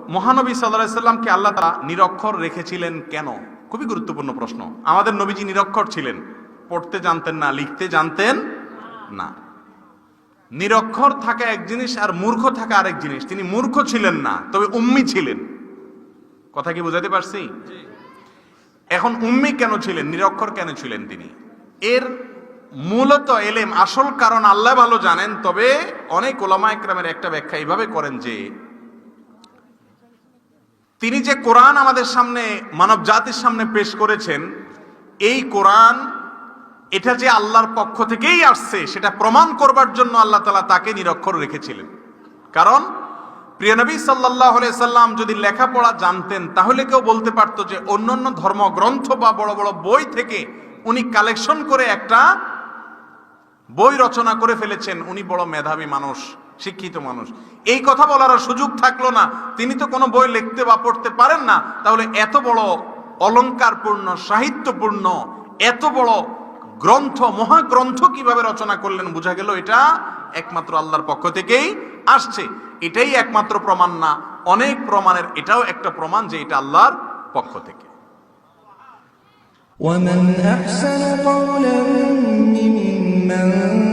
মহানবী সাল্লাল্লাহু আলাইহি সাল্লামকে আল্লাহ তাআলা নিরক্ষর রেখেছিলেন কেন? খুবই গুরুত্বপূর্ণ প্রশ্ন। আমাদের নবীজি নিরক্ষর ছিলেন, পড়তে জানতেন না, লিখতে জানতেন না। নিরক্ষর থাকা এক জিনিস আর মূর্খ থাকা আরেক জিনিস। তিনি মূর্খ ছিলেন না, তবে উম্মি ছিলেন। কথা কি বুঝাতে পারছি? এখন উম্মি কেন ছিলেন, নিরক্ষর কেন ছিলেন তিনি? এর মূলত এলেম, আসল কারণ আল্লাহ ভালো জানেন। তবে অনেক উলামা ইকরামের একটা ব্যাখ্যা এইভাবে করেন যে তিনি যে কোরআন আমাদের সামনে, মানব জাতির সামনে পেশ করেছেন, এই কোরআন এটা যে আল্লাহর পক্ষ থেকেই আসছে সেটা প্রমাণ করবার জন্য আল্লাহ তাআলা তাকে নিরক্ষর রেখেছিলেন। কারণ প্রিয় নবী সাল্লাল্লাহু আলাইহি সাল্লাম যদি লেখাপড়া জানতেন তাহলে কেউ বলতে পারতো যে অন্যান্য ধর্মগ্রন্থ বা বড় বড় বই থেকে উনি কালেকশন করে একটা বই রচনা করে ফেলেছেন, উনি বড় মেধাবী মানুষ, শিক্ষিত মানুষ। এই কথা বলার সুযোগ থাকলো না। তিনি তো কোনো বই লিখতে বা পড়তে পারেন না, তাহলে এত বড় অলংকারপূর্ণ, সাহিত্যপূর্ণ এত বড় গ্রন্থ, মহাগ্রন্থ কিভাবে রচনা করলেন? বোঝা গেল এটা একমাত্র আল্লাহর পক্ষ থেকেই আসছে। এটাই একমাত্র প্রমাণ না, অনেক প্রমাণের এটাও একটা প্রমাণ যে এটা আল্লাহর পক্ষ থেকে। ومن أحسن قولا ممن